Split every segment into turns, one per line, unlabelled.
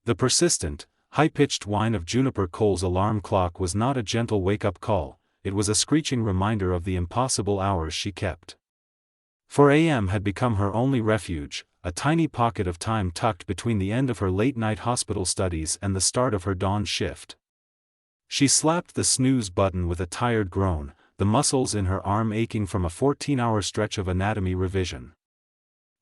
The persistent, high-pitched whine of Juniper Cole's alarm clock was not a gentle wake-up call, it was a screeching reminder of the impossible hours she kept. 4 a.m. had become her only refuge, a tiny pocket of time tucked between the end of her late-night hospital studies and the start of her dawn shift. She slapped the snooze button with a tired groan, the muscles in her arm aching from a 14-hour stretch of anatomy revision.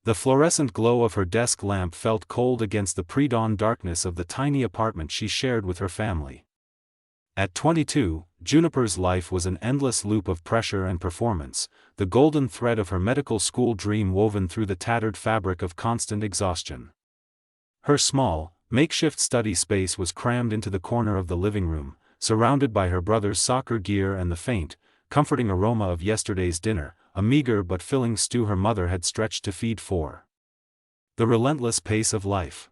The fluorescent glow of her desk lamp felt cold against the pre-dawn darkness of the tiny apartment she shared with her family. At 22, Juniper's life was an endless loop of pressure and performance, the golden thread of her medical school dream woven through the tattered fabric of constant exhaustion. Her small, makeshift study space was crammed into the corner of the living room, surrounded by her brother's soccer gear and the faint, comforting aroma of yesterday's dinner, a meager but filling stew her mother had stretched to feed 4. The relentless pace of life.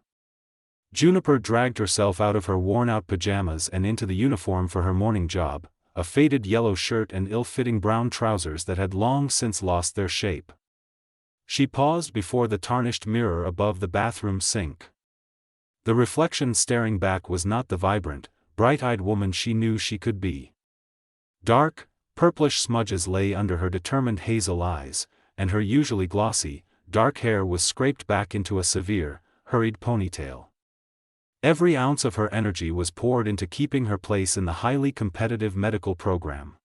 Juniper dragged herself out of her worn-out pajamas and into the uniform for her morning job, a faded yellow shirt and ill-fitting brown trousers that had long since lost their shape. She paused before the tarnished mirror above the bathroom sink. The reflection staring back was not the vibrant, bright-eyed woman she knew she could be. Dark, purplish smudges lay under her determined hazel eyes, and her usually glossy, dark hair was scraped back into a severe, hurried ponytail. Every ounce of her energy was poured into keeping her place in the highly competitive medical program.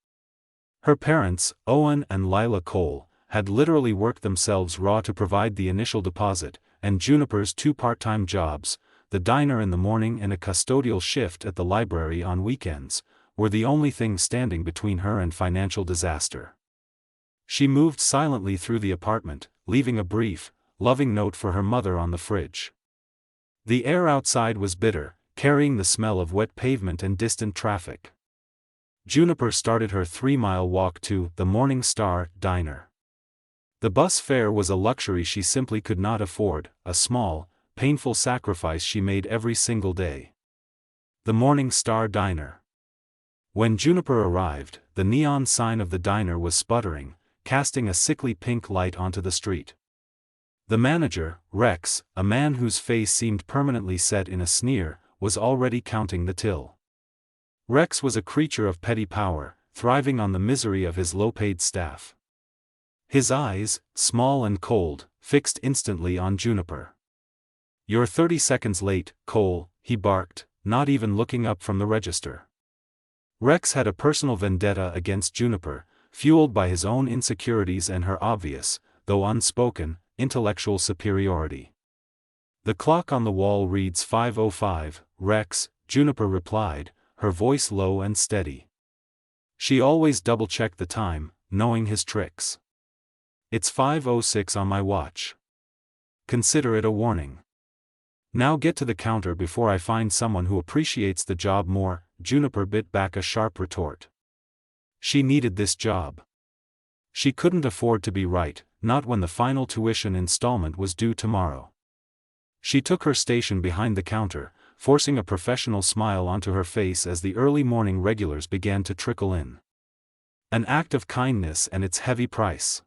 Her parents, Owen and Lila Cole, had literally worked themselves raw to provide the initial deposit, and Juniper's 2 part-time jobs, the diner in the morning and a custodial shift at the library on weekends, were the only things standing between her and financial disaster. She moved silently through the apartment, leaving a brief, loving note for her mother on the fridge. The air outside was bitter, carrying the smell of wet pavement and distant traffic. Juniper started her 3-mile walk to the Morning Star diner. The bus fare was a luxury she simply could not afford, a small, painful sacrifice she made every single day. The Morning Star diner. When Juniper arrived, the neon sign of the diner was sputtering, casting a sickly pink light onto the street. The manager, Rex, a man whose face seemed permanently set in a sneer, was already counting the till. Rex was a creature of petty power, thriving on the misery of his low-paid staff. His eyes, small and cold, fixed instantly on Juniper. "You're 30 seconds late, Cole," he barked, not even looking up from the register. Rex had a personal vendetta against Juniper, fueled by his own insecurities and her obvious, though unspoken, intellectual superiority. "The clock on the wall reads 5:05, Rex," Juniper replied, her voice low and steady. She always double-checked the time, knowing his tricks. "It's 5:06 on my watch. Consider it a warning. Now get to the counter before I find someone who appreciates the job more," Juniper bit back a sharp retort. She needed this job. She couldn't afford to be right, not when the final tuition installment was due tomorrow. She took her station behind the counter, forcing a professional smile onto her face as the early morning regulars began to trickle in. An act of kindness and its heavy price.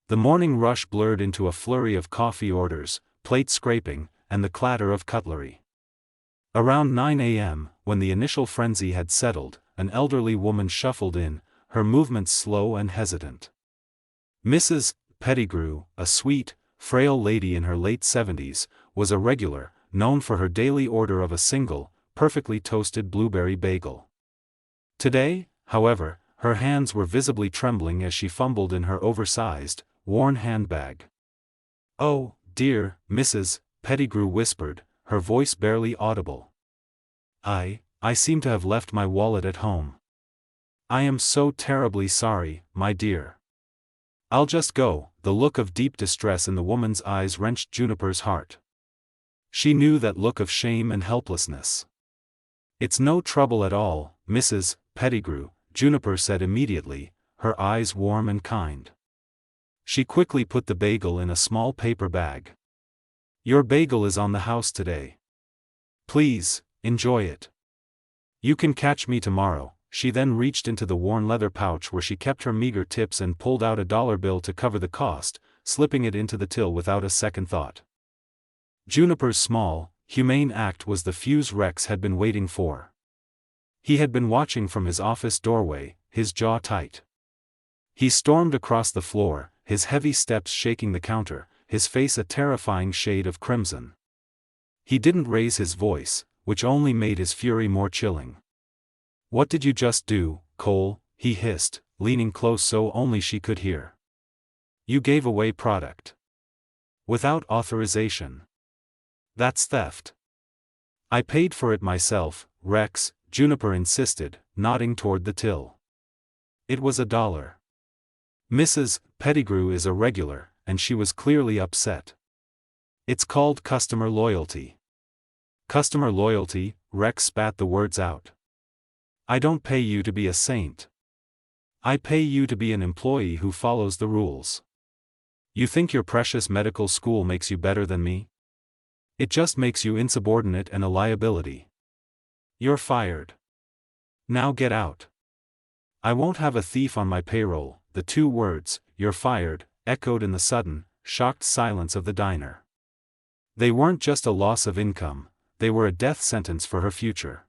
The morning rush blurred into a flurry of coffee orders, plate scraping, and the clatter of cutlery. Around 9 a.m., when the initial frenzy had settled, an elderly woman shuffled in, her movements slow and hesitant. Mrs. Pettigrew, a sweet, frail lady in her late 70s, was a regular, known for her daily order of a single, perfectly toasted blueberry bagel. Today, however, her hands were visibly trembling as she fumbled in her oversized, worn handbag. "Oh, dear," Mrs. Pettigrew whispered, her voice barely audible. I seem to have left my wallet at home. I am so terribly sorry, my dear." "I'll just go." The look of deep distress in the woman's eyes wrenched Juniper's heart. She knew that look of shame and helplessness. "It's no trouble at all, Mrs. Pettigrew," Juniper said immediately, her eyes warm and kind. She quickly put the bagel in a small paper bag. "Your bagel is on the house today. Please, enjoy it. You can catch me tomorrow." She then reached into the worn leather pouch where she kept her meager tips and pulled out a dollar bill to cover the cost, slipping it into the till without a second thought. Juniper's small, humane act was the fuse Rex had been waiting for. He had been watching from his office doorway, his jaw tight. He stormed across the floor, his heavy steps shaking the counter, his face a terrifying shade of crimson. He didn't raise his voice, which only made his fury more chilling. "What did you just do, Cole?" he hissed, leaning close so only she could hear. "You gave away product. Without authorization. That's theft." "I paid for it myself, Rex," Juniper insisted, nodding toward the till. "It was $1. Mrs. Pettigrew is a regular, and she was clearly upset. It's called customer loyalty." "Customer loyalty," Rex spat the words out. "I don't pay you to be a saint. I pay you to be an employee who follows the rules. You think your precious medical school makes you better than me? It just makes you insubordinate and a liability. You're fired. Now get out. I won't have a thief on my payroll." The two words, "you're fired," echoed in the sudden, shocked silence of the diner. They weren't just a loss of income, they were a death sentence for her future.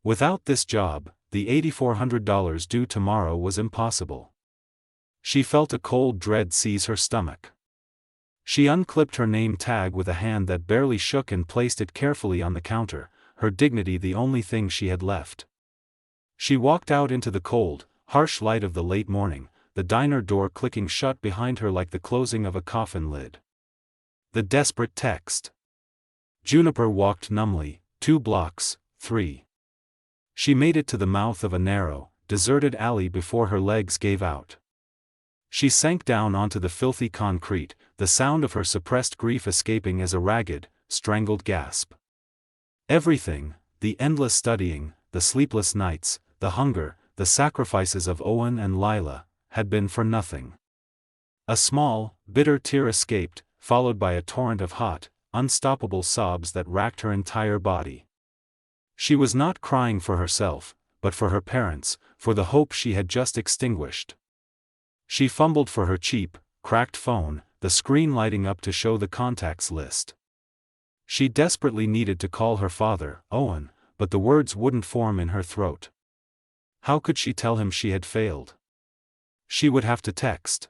Without this job, the $8,400 due tomorrow was impossible. She felt a cold dread seize her stomach. She unclipped her name tag with a hand that barely shook and placed it carefully on the counter, her dignity the only thing she had left. She walked out into the cold, harsh light of the late morning, the diner door clicking shut behind her like the closing of a coffin lid. The desperate text. Juniper walked numbly, 2 blocks, 3. She made it to the mouth of a narrow, deserted alley before her legs gave out. She sank down onto the filthy concrete, the sound of her suppressed grief escaping as a ragged, strangled gasp. Everything, the endless studying, the sleepless nights, the hunger, the sacrifices of Owen and Lila, had been for nothing. A small, bitter tear escaped, followed by a torrent of hot, unstoppable sobs that racked her entire body. She was not crying for herself, but for her parents, for the hope she had just extinguished. She fumbled for her cheap, cracked phone, the screen lighting up to show the contacts list. She desperately needed to call her father, Owen, but the words wouldn't form in her throat. How could she tell him she had failed? She would have to text.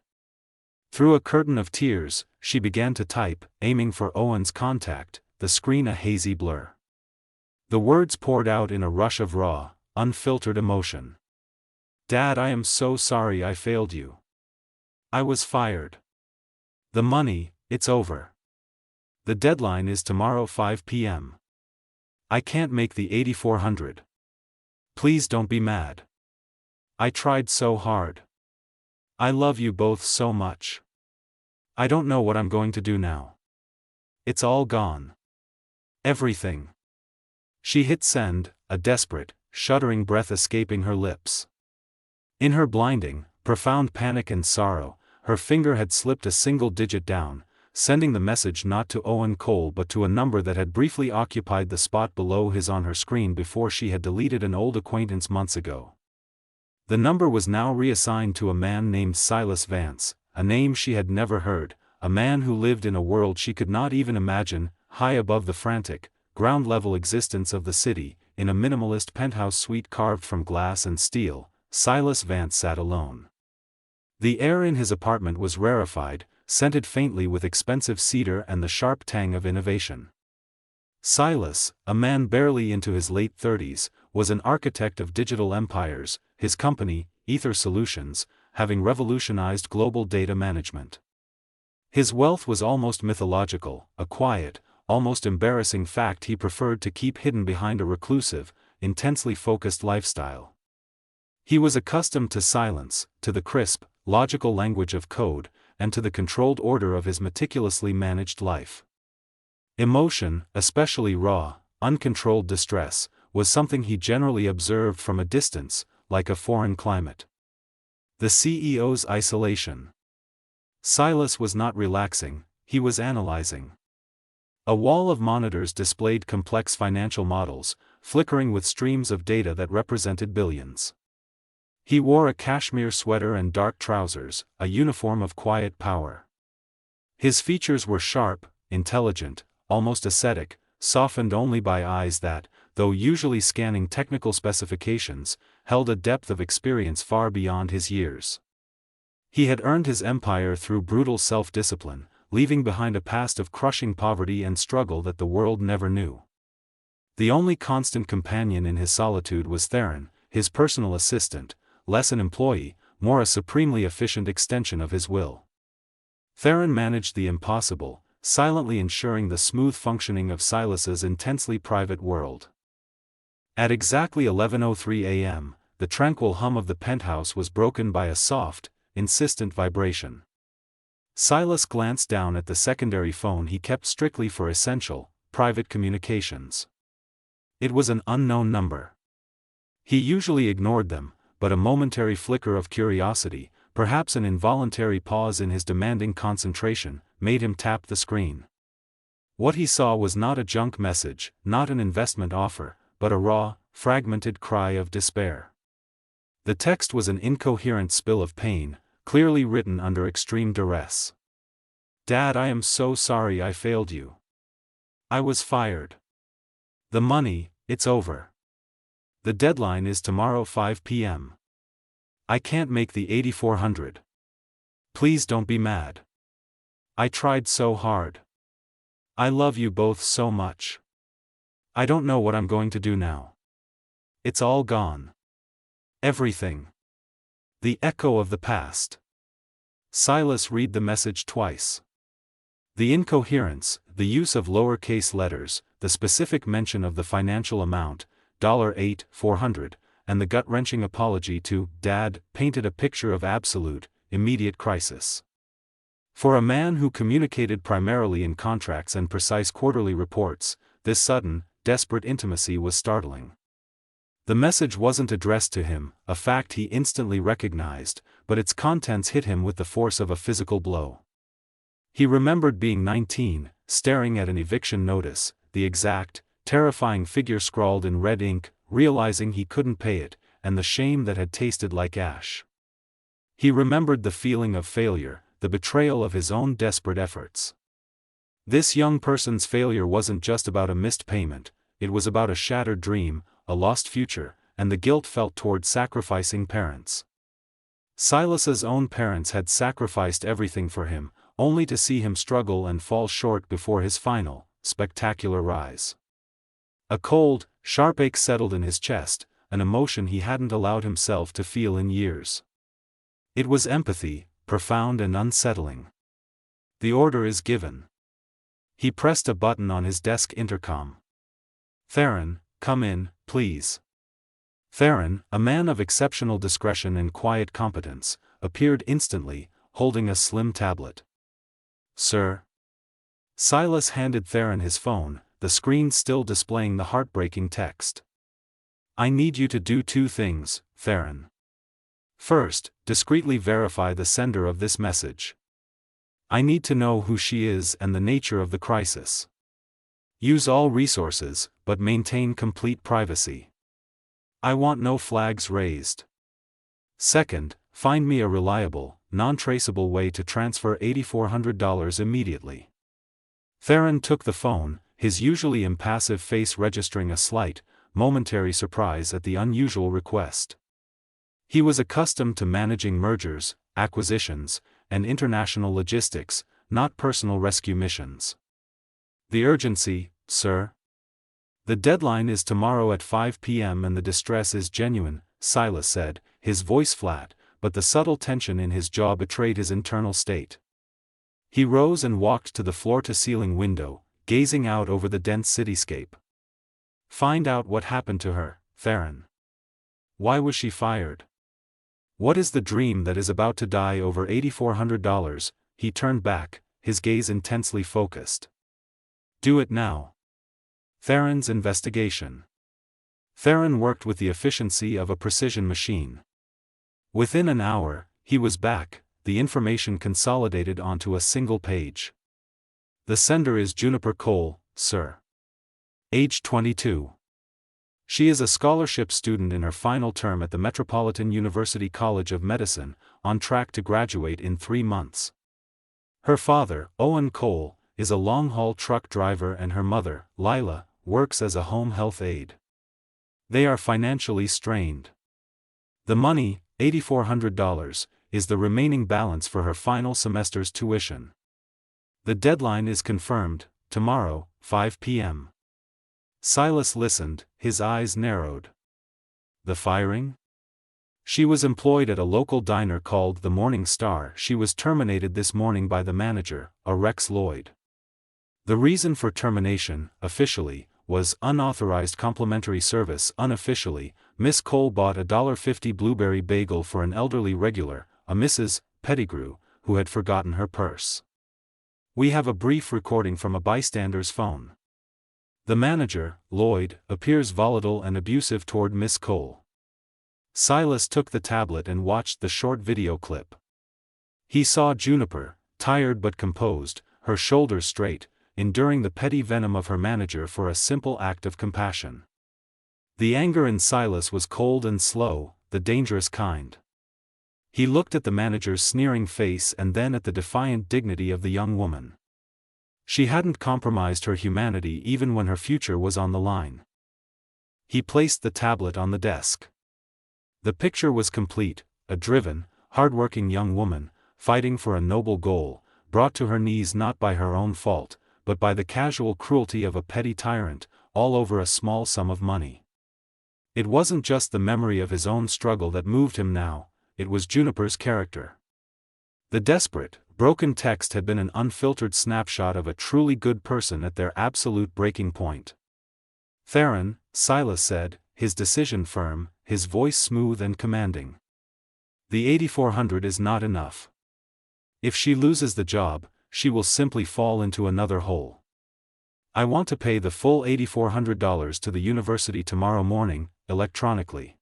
Through a curtain of tears, she began to type, aiming for Owen's contact, the screen a hazy blur. The words poured out in a rush of raw, unfiltered emotion. "Dad, I am so sorry I failed you. I was fired. The money, it's over. The deadline is tomorrow 5 p.m. I can't make the $8,400. Please don't be mad. I tried so hard. I love you both so much. I don't know what I'm going to do now. It's all gone. Everything." She hit send, a desperate, shuddering breath escaping her lips. In her blinding, profound panic and sorrow, her finger had slipped a single digit down, sending the message not to Owen Cole but to a number that had briefly occupied the spot below his on her screen before she had deleted an old acquaintance months ago. The number was now reassigned to a man named Silas Vance, a name she had never heard, a man who lived in a world she could not even imagine, high above the frantic, ground-level existence of the city. In a minimalist penthouse suite carved from glass and steel, Silas Vance sat alone. The air in his apartment was rarefied, scented faintly with expensive cedar and the sharp tang of innovation. Silas, a man barely into his late 30s, was an architect of digital empires, his company, Ether Solutions, having revolutionized global data management. His wealth was almost mythological, a quiet, almost embarrassing fact he preferred to keep hidden behind a reclusive, intensely focused lifestyle. He was accustomed to silence, to the crisp, logical language of code, and to the controlled order of his meticulously managed life. Emotion, especially raw, uncontrolled distress, was something he generally observed from a distance, like a foreign climate. The CEO's isolation. Silas was not relaxing, he was analyzing. A wall of monitors displayed complex financial models, flickering with streams of data that represented billions. He wore a cashmere sweater and dark trousers, a uniform of quiet power. His features were sharp, intelligent, almost ascetic, softened only by eyes that, though usually scanning technical specifications, held a depth of experience far beyond his years. He had earned his empire through brutal self-discipline, leaving behind a past of crushing poverty and struggle that the world never knew. The only constant companion in his solitude was Theron, his personal assistant, less an employee, more a supremely efficient extension of his will. Theron managed the impossible, silently ensuring the smooth functioning of Silas's intensely private world. At exactly 11:03 a.m., the tranquil hum of the penthouse was broken by a soft, insistent vibration. Silas glanced down at the secondary phone he kept strictly for essential, private communications. It was an unknown number. He usually ignored them, but a momentary flicker of curiosity, perhaps an involuntary pause in his demanding concentration, made him tap the screen. What he saw was not a junk message, not an investment offer, but a raw, fragmented cry of despair. The text was an incoherent spill of pain, clearly written under extreme duress. "Dad, I am so sorry I failed you. I was fired. The money, it's over. The deadline is tomorrow 5 p.m. I can't make the 8,400. Please don't be mad. I tried so hard. I love you both so much. I don't know what I'm going to do now. It's all gone. Everything. The echo of the past." Silas read the message twice. The incoherence, the use of lowercase letters, the specific mention of the financial amount, $8,400, and the gut-wrenching apology to Dad, painted a picture of absolute, immediate crisis. For a man who communicated primarily in contracts and precise quarterly reports, this sudden, desperate intimacy was startling. The message wasn't addressed to him, a fact he instantly recognized, but its contents hit him with the force of a physical blow. He remembered being 19, staring at an eviction notice, the exact, terrifying figure scrawled in red ink, realizing he couldn't pay it, and the shame that had tasted like ash. He remembered the feeling of failure, the betrayal of his own desperate efforts. This young person's failure wasn't just about a missed payment, it was about a shattered dream, a lost future, and the guilt felt toward sacrificing parents. Silas's own parents had sacrificed everything for him, only to see him struggle and fall short before his final, spectacular rise. A cold, sharp ache settled in his chest, an emotion he hadn't allowed himself to feel in years. It was empathy, profound and unsettling. "The order is given." He pressed a button on his desk intercom. "Theron, come in, please." Theron, a man of exceptional discretion and quiet competence, appeared instantly, holding a slim tablet. "Sir?" Silas handed Theron his phone, the screen still displaying the heartbreaking text. "I need you to do two things, Theron. First, discreetly verify the sender of this message. I need to know who she is and the nature of the crisis. Use all resources, but maintain complete privacy. I want no flags raised. Second, find me a reliable, non-traceable way to transfer $8,400 immediately." Theron took the phone, his usually impassive face registering a slight, momentary surprise at the unusual request. He was accustomed to managing mergers, acquisitions, and international logistics, not personal rescue missions. "The urgency, sir? The deadline is tomorrow at 5 p.m. and the distress is genuine," Silas said, his voice flat, but the subtle tension in his jaw betrayed his internal state. He rose and walked to the floor-to-ceiling window, gazing out over the dense cityscape. "Find out what happened to her, Theron. Why was she fired? What is the dream that is about to die over $8,400? He turned back, his gaze intensely focused. "Do it now." Theron's investigation. Theron worked with the efficiency of a precision machine. Within an hour, he was back, the information consolidated onto a single page. "The sender is Juniper Cole, sir. Age 22. She is a scholarship student in her final term at the Metropolitan University College of Medicine, on track to graduate in 3 months. Her father, Owen Cole, is a long-haul truck driver and her mother, Lila, works as a home health aide. They are financially strained. The money, $8,400, is the remaining balance for her final semester's tuition. The deadline is confirmed, tomorrow, 5 p.m. Silas listened, his eyes narrowed. The firing? She was employed at a local diner called the Morning Star. She was terminated this morning by the manager, a Rex Lloyd. The reason for termination, officially, was unauthorized complimentary service. Unofficially, Miss Cole bought a $1.50 blueberry bagel for an elderly regular, a Mrs. Pettigrew, who had forgotten her purse. We have a brief recording from a bystander's phone. The manager, Lloyd, appears volatile and abusive toward Miss Cole. Silas took the tablet and watched the short video clip. He saw Juniper, tired but composed, her shoulders straight, enduring the petty venom of her manager for a simple act of compassion. The anger in Silas was cold and slow, the dangerous kind. He looked at the manager's sneering face and then at the defiant dignity of the young woman. She hadn't compromised her humanity even when her future was on the line. He placed the tablet on the desk. The picture was complete, a driven, hard-working young woman, fighting for a noble goal, brought to her knees not by her own fault, but by the casual cruelty of a petty tyrant, all over a small sum of money. It wasn't just the memory of his own struggle that moved him now, it was Juniper's character. The desperate, broken text had been an unfiltered snapshot of a truly good person at their absolute breaking point. "Theron," Silas said, his decision firm, his voice smooth and commanding. "The $8,400 is not enough. If she loses the job, she will simply fall into another hole. I want to pay the full $8,400 to the university tomorrow morning, electronically.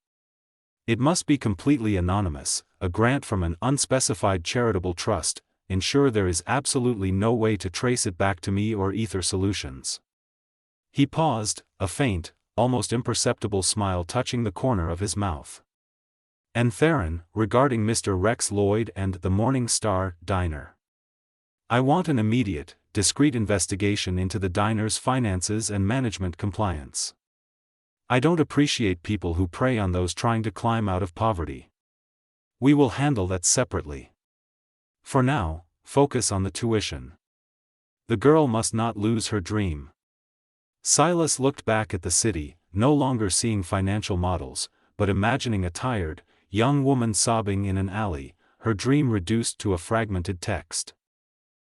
It must be completely anonymous, a grant from an unspecified charitable trust. Ensure there is absolutely no way to trace it back to me or Ether Solutions." He paused, a faint, almost imperceptible smile touching the corner of his mouth. "And Theron, regarding Mr. Rex Lloyd and the Morning Star diner. I want an immediate, discreet investigation into the diner's finances and management compliance. I don't appreciate people who prey on those trying to climb out of poverty. We will handle that separately. For now, focus on the tuition. The girl must not lose her dream." Silas looked back at the city, no longer seeing financial models, but imagining a tired, young woman sobbing in an alley, her dream reduced to a fragmented text.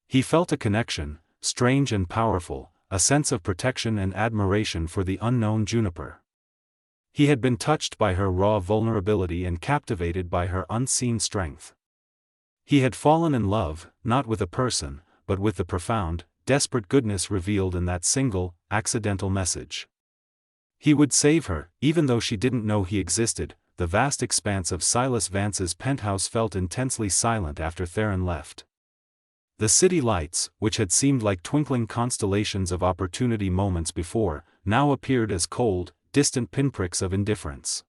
He felt a connection, strange and powerful, a sense of protection and admiration for the unknown Juniper. He had been touched by her raw vulnerability and captivated by her unseen strength. He had fallen in love, not with a person, but with the profound, desperate goodness revealed in that single, accidental message. He would save her, even though she didn't know he existed. The vast expanse of Silas Vance's penthouse felt intensely silent after Theron left. The city lights, which had seemed like twinkling constellations of opportunity moments before, now appeared as cold, distant pinpricks of indifference.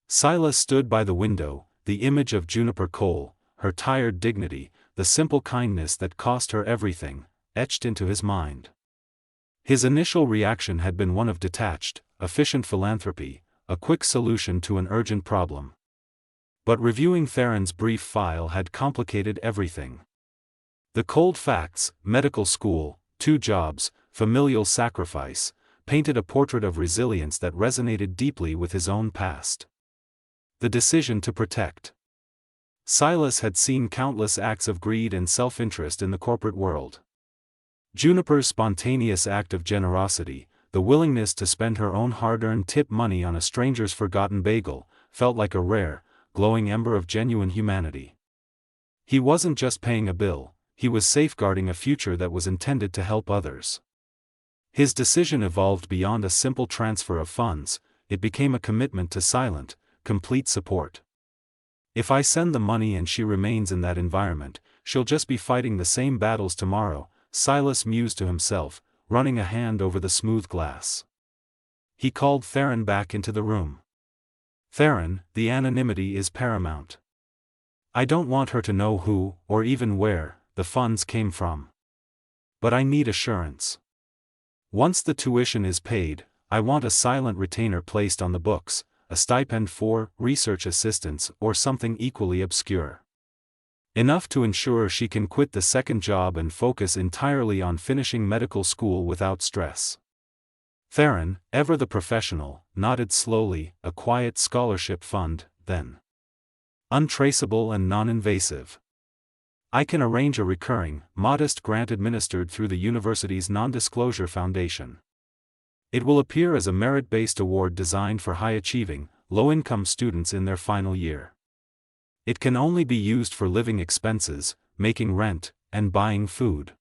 Silas stood by the window, the image of Juniper Cole, her tired dignity, the simple kindness that cost her everything, etched into his mind. His initial reaction had been one of detached, efficient philanthropy, a quick solution to an urgent problem. But reviewing Theron's brief file had complicated everything. The cold facts, medical school, 2 jobs, familial sacrifice, painted a portrait of resilience that resonated deeply with his own past. The decision to protect. Silas had seen countless acts of greed and self-interest in the corporate world. Juniper's spontaneous act of generosity, the willingness to spend her own hard-earned tip money on a stranger's forgotten bagel, felt like a rare, glowing ember of genuine humanity. He wasn't just paying a bill, he was safeguarding a future that was intended to help others. His decision evolved beyond a simple transfer of funds, it became a commitment to silent, complete support. If I send the money and she remains in that environment, she'll just be fighting the same battles tomorrow, Silas mused to himself, running a hand over the smooth glass. He called Theron back into the room. "Theron, the anonymity is paramount. I don't want her to know who, or even where, the funds came from. But I need assurance. Once the tuition is paid, I want a silent retainer placed on the books, a stipend for research assistants or something equally obscure. Enough to ensure she can quit the second job and focus entirely on finishing medical school without stress. Theron, ever the professional, nodded slowly. A quiet scholarship fund, then. Untraceable and non-invasive. I can arrange a recurring, modest grant administered through the university's non-disclosure foundation. It will appear as a merit-based award designed for high-achieving, low-income students in their final year. It can only be used for living expenses, making rent, and buying food.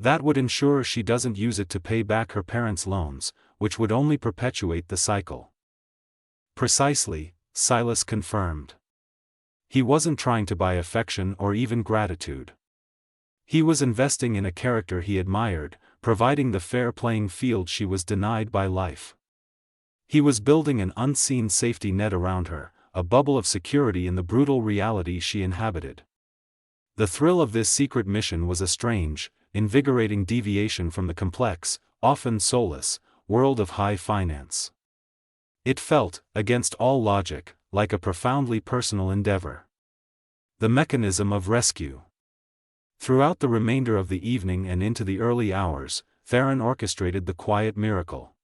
That would ensure she doesn't use it to pay back her parents' loans, which would only perpetuate the cycle. Precisely, Silas confirmed. He wasn't trying to buy affection or even gratitude. He was investing in a character he admired, providing the fair playing field she was denied by life. He was building an unseen safety net around her, a bubble of security in the brutal reality she inhabited. The thrill of this secret mission was a strange, invigorating deviation from the complex, often soulless, world of high finance. It felt, against all logic, like a profoundly personal endeavor. The mechanism of rescue. Throughout the remainder of the evening and into the early hours, Theron orchestrated the quiet miracle.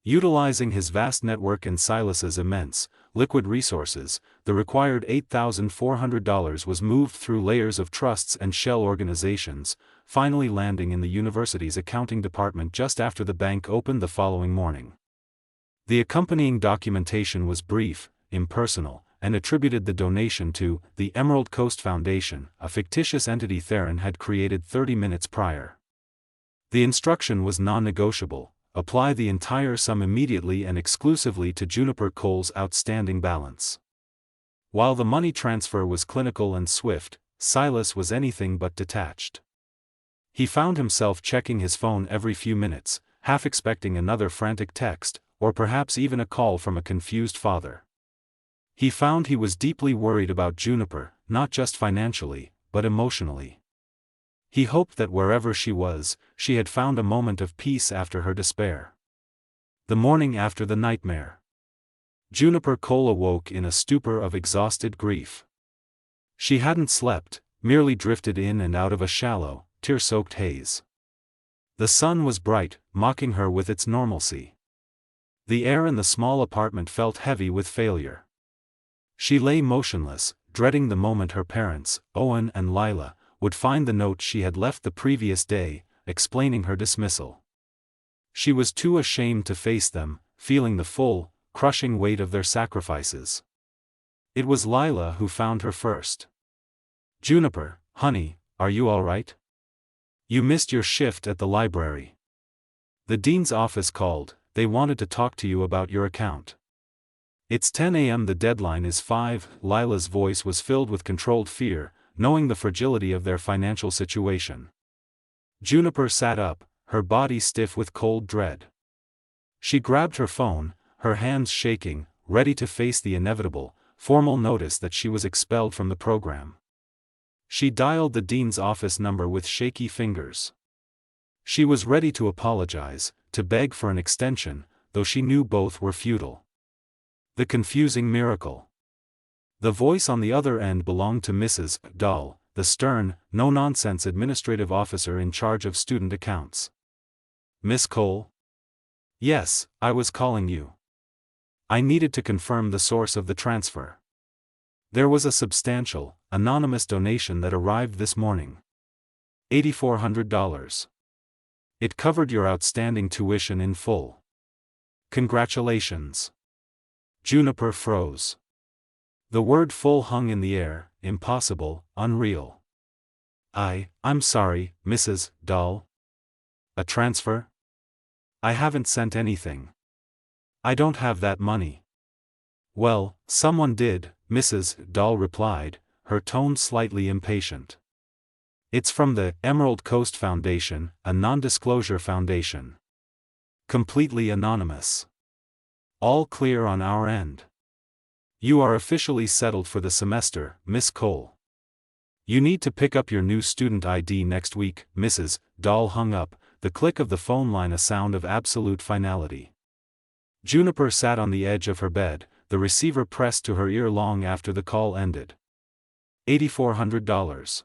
Utilizing his vast network and Silas's immense, liquid resources, the required $8,400 was moved through layers of trusts and shell organizations, finally landing in the university's accounting department just after the bank opened the following morning. The accompanying documentation was brief, impersonal, and attributed the donation to the Emerald Coast Foundation, a fictitious entity Theron had created 30 minutes prior. The instruction was non-negotiable: apply the entire sum immediately and exclusively to Juniper Cole's outstanding balance. While the money transfer was clinical and swift, Silas was anything but detached. He found himself checking his phone every few minutes, half expecting another frantic text, or perhaps even a call from a confused father. He found he was deeply worried about Juniper, not just financially, but emotionally. He hoped that wherever she was, she had found a moment of peace after her despair. The morning after the nightmare. Juniper Cole awoke in a stupor of exhausted grief. She hadn't slept, merely drifted in and out of a shallow, tear-soaked haze. The sun was bright, mocking her with its normalcy. The air in the small apartment felt heavy with failure. She lay motionless, dreading the moment her parents, Owen and Lila, would find the note she had left the previous day, explaining her dismissal. She was too ashamed to face them, feeling the full, crushing weight of their sacrifices. It was Lila who found her first. "Juniper, honey, are you all right? You missed your shift at the library. The dean's office called. They wanted to talk to you about your account. It's 10 a.m. The deadline is 5. Lila's voice was filled with controlled fear, knowing the fragility of their financial situation. Juniper sat up, her body stiff with cold dread. She grabbed her phone, her hands shaking, ready to face the inevitable, formal notice that she was expelled from the program. She dialed the dean's office number with shaky fingers. She was ready to apologize, to beg for an extension, though she knew both were futile. The confusing miracle. The voice on the other end belonged to Mrs. Dahl, the stern, no-nonsense administrative officer in charge of student accounts. "Miss Cole?" "Yes, I was calling you. I needed to confirm the source of the transfer. There was a substantial, anonymous donation that arrived this morning. $8,400. It covered your outstanding tuition in full. Congratulations." Juniper froze. The word full hung in the air, impossible, unreal. I'm sorry, Mrs. Dahl. A transfer? I haven't sent anything. I don't have that money." "Well, someone did," Mrs. Dahl replied, her tone slightly impatient. "It's from the Emerald Coast Foundation, a non-disclosure foundation. Completely anonymous. All clear on our end. You are officially settled for the semester, Miss Cole." You need to pick up your new student ID next week, Mrs. Dahl hung up, the click of the phone line a sound of absolute finality. Juniper sat on the edge of her bed, the receiver pressed to her ear long after the call ended. $8,400.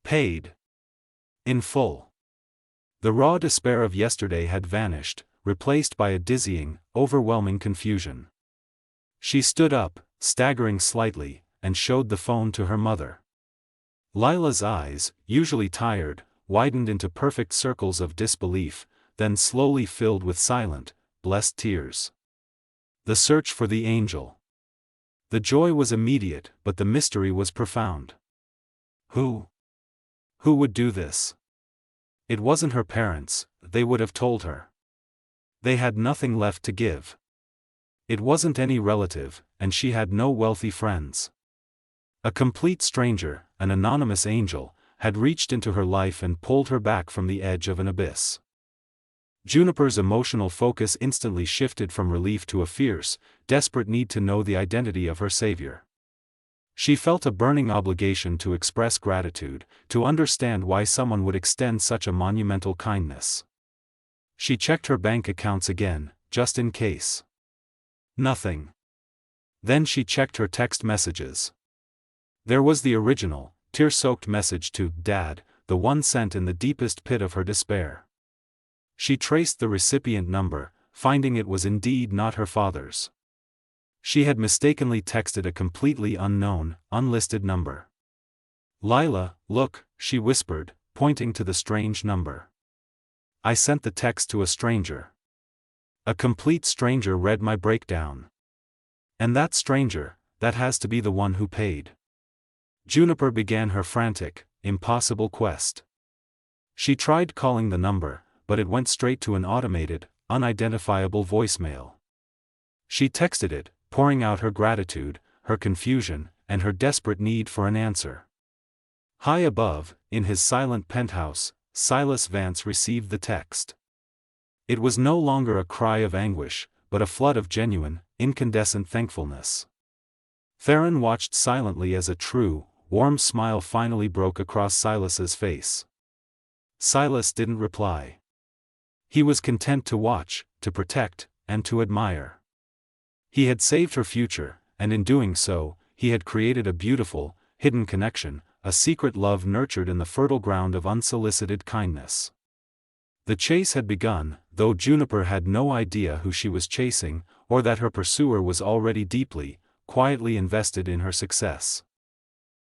Paid. In full. The raw despair of yesterday had vanished, replaced by a dizzying, overwhelming confusion. She stood up, staggering slightly, and showed the phone to her mother. Lila's eyes, usually tired, widened into perfect circles of disbelief, then slowly filled with silent, blessed tears. The search for the angel. The joy was immediate, but the mystery was profound. Who would do this? It wasn't her parents, they would have told her. They had nothing left to give. It wasn't any relative, and she had no wealthy friends. A complete stranger, an anonymous angel, had reached into her life and pulled her back from the edge of an abyss. Juniper's emotional focus instantly shifted from relief to a fierce, desperate need to know the identity of her savior. She felt a burning obligation to express gratitude, to understand why someone would extend such a monumental kindness. She checked her bank accounts again, just in case. Nothing. Then she checked her text messages. There was the original, tear-soaked message to Dad, the one sent in the deepest pit of her despair. She traced the recipient number, finding it was indeed not her father's. She had mistakenly texted a completely unknown, unlisted number. Lila, look, she whispered, pointing to the strange number. I sent the text to a stranger. A complete stranger read my breakdown. And that stranger, that has to be the one who paid. Juniper began her frantic, impossible quest. She tried calling the number, but it went straight to an automated, unidentifiable voicemail. She texted it, pouring out her gratitude, her confusion, and her desperate need for an answer. High above, in his silent penthouse, Silas Vance received the text. It was no longer a cry of anguish, but a flood of genuine, incandescent thankfulness. Theron watched silently as a true, warm smile finally broke across Silas's face. Silas didn't reply. He was content to watch, to protect, and to admire. He had saved her future, and in doing so, he had created a beautiful, hidden connection, a secret love nurtured in the fertile ground of unsolicited kindness. The chase had begun, though Juniper had no idea who she was chasing, or that her pursuer was already deeply, quietly invested in her success.